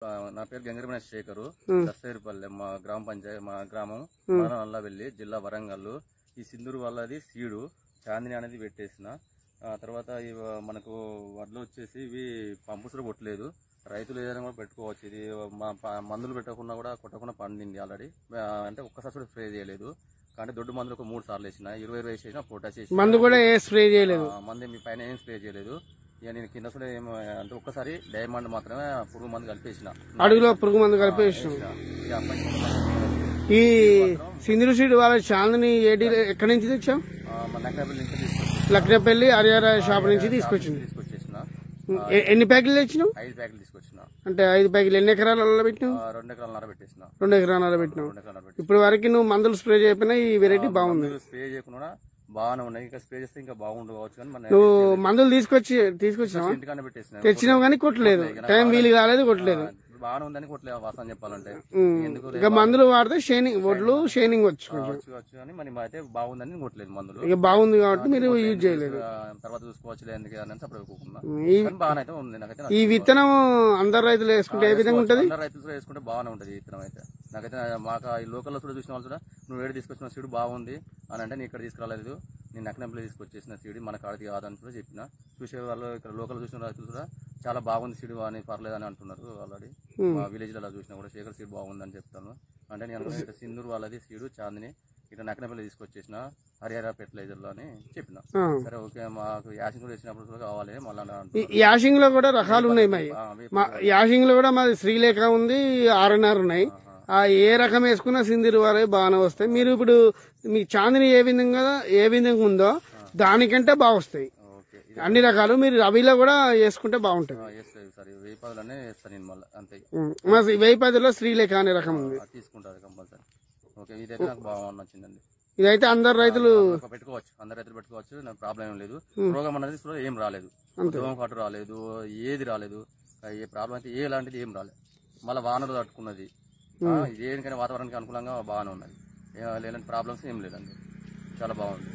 నా పేరు గంగరమేష్ శేఖరు, దస్తగిరిపల్లె మా గ్రామ పంచాయతీ, మా గ్రామం నల్లవెల్లి, జిల్లా వరంగల్. ఈ సింధూరు వాళ్ళది సీడు చాందిని అనేది పెట్టేసిన తర్వాత మనకు వడ్లు వచ్చేసి ఇవి పంపుసులు కొట్టలేదు. రైతులు ఏదైనా కూడా పెట్టుకోవచ్చు. ఇది మందులు పెట్టకుండా కూడా కొట్టకుండా పండింది ఆల్రెడీ. అంటే ఒక్కసారి కూడా స్ప్రే చేయలేదు. కానీ దొడ్డు మందులు ఒక 3 సార్లు వేసిన, 20 వేసిన, పొటాష్ వేసిన, మందు కూడా స్ప్రే చేయలేదు. మందు మీ పైన ఏం స్ప్రే చేయలేదు. ఇక నేను కింద కూడా అంటే ఒక్కసారి డైమండ్ మాత్రమే పురుగు మందు కలిపేసిన, అడుగులో పురుగు మందు కలిపేసిన. ఈ సింధూరు సీడ్ వాళ్ళ చాందిని ఎక్కడి నుంచి తెచ్చావు? లక్నపల్లి హరిహర షాప్ నుంచి తీసుకొచ్చేసిన. ఎన్ని ప్యాకెట్లు తెచ్చినావు? 5 ప్యాకెట్లు తీసుకొచ్చిన. అంటే 5 ప్యాకెట్లు ఎన్ని ఎకరాలలో పెట్టినావు? 2 ఎకరాలన్నర పెట్టేసిన. 2 ఎకరాలన్నర పెట్టినావు. ఇప్పుడు వరకు నువ్వు మందులు స్ప్రే చేయకపోయినా ఈ వెరైటీ బాగుంది. స్ప్రే చేయకుండా బాగానే ఉన్నాయి. ఇంకా స్ప్రే చేస్తే ఇంకా బాగుండు కావచ్చు. కానీ నువ్వు మందులు తీసుకొచ్చినావా? ఇంటికన్నా పెట్టేసిన, తెచ్చినావు కానీ కొట్టలేదు. టైం వీలు కాలేదు, కొట్టలేదు. బాగానే ఉందని కొట్టలేదు వాసన చెప్పాలంటే. ఇక మందులు వాడితే ఒడ్లు షైనింగ్ వచ్చు కానీ మరి అయితే బాగుందని కొట్టలేదు మందులు. ఇక బాగుంది కాబట్టి మీరు యూజ్ చేయలేదు. తర్వాత చూసుకోవచ్చు ఎందుకు బాగానే అయితే ఉంది. నాకైతే ఈ విత్తనం అందరు రైతులు వేసుకుంటే ఏ విధంగా ఉంటది? అందరు రైతులు వేసుకుంటే బాగానే ఉంటది ఈ విత్తనం అయితే. నాకైతే మాకు ఈ లోకల్లో కూడా చూసిన వాళ్ళు కూడా నువ్వు ఏడు తీసుకొచ్చిన సీడు బాగుంది అని అంటే, నేను ఇక్కడ తీసుకురాలేదు, నేను నక్కనెంపులో తీసుకొచ్చేసిన సీడు మన కాడికి కాదని కూడా చెప్పిన. చూసే వాళ్ళు ఇక్కడ లోకల్ చూసిన రైతులు కూడా చాలా బాగుంది సీడు అని, పర్లేదు అని అంటున్నారు. ఆల్రెడీ మా విలేజ్ లో చూసినా కూడా శేఖర్ సీడ్ బాగుంది అని చెప్తాను. అంటే నేను సింధూరు వాళ్ళది సీడు చాందిని ఇక్కడ నక్కనెంపులో తీసుకొచ్చేసిన, హరిహర ఫెర్టిలైజర్ లో అని చెప్పిన. సరే ఓకే, మాకు యాసింగ్ కూడా వేసినప్పుడు కూడా కావాలి మళ్ళీ. యాసింగ్ లో కూడా రకాలు ఉన్నాయి. యాసింగ్ లో కూడా మాది శ్రీలేఖ ఉంది, ఆర్ఎన్ఆర్ ఉన్నాయి. ఏ రకం వేసుకున్నా సింధూరు వారే బాగానే వస్తాయి. మీరు ఇప్పుడు మీ చాందిని ఏ విధంగా ఉందో దానికంటే బాగా వస్తాయి అన్ని రకాలు. మీరు రబీలో కూడా వేసుకుంటే బాగుంటుంది. 1010లో శ్రీలేఖ అనే రకం ఉంది, తీసుకుంటారు కంపల్సరీ. ఓకే, ఇదైతే నాకు బాగా నచ్చిందండి. ఇదైతే అందరు రైతులు పెట్టుకోవచ్చు, నాకు ప్రాబ్లం ఏం లేదు. రోగం అనేది ఏం రాలేదు, దోమకాటు రాలేదు, ఏది రాలేదు. ఏ ప్రాబ్లం అయితే ఎలాంటిది ఏం రాలేదు. మళ్ళీ వానలు తట్టుకున్నది, దేనికైనా వాతావరణానికి అనుకూలంగా బాగానే ఉన్నది. ఎలాంటి ప్రాబ్లమ్స్ ఏం లేదండి, చాలా బాగుంది.